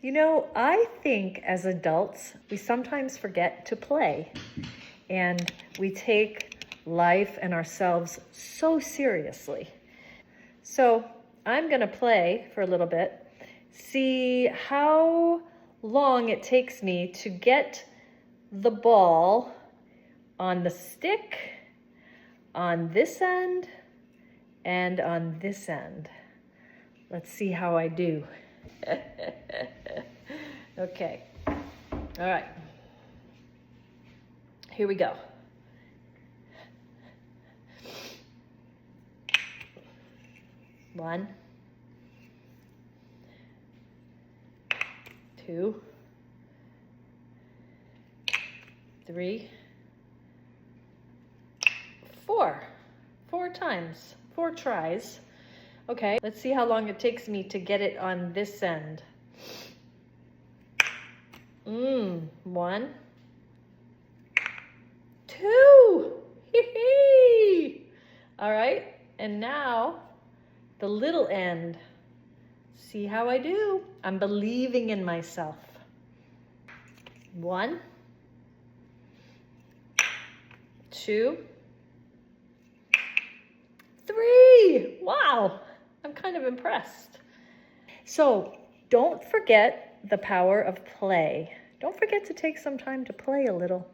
You know, I think as adults, we sometimes forget to play, and we take life and ourselves so seriously. So I'm gonna play for a little bit, see how long it takes me to get the ball on the stick, on this end, and on this end. Let's see how I do. Okay, all right, here we go. One, two, three, four. 4 times, 4 tries. Okay, let's see how long it takes me to get it on this end. 1, 2. Hee-hee. All right, and now the little end. See how I do? I'm believing in myself. 1, 2, 3. Wow, I'm kind of impressed. So don't forget the power of play. Don't forget to take some time to play a little.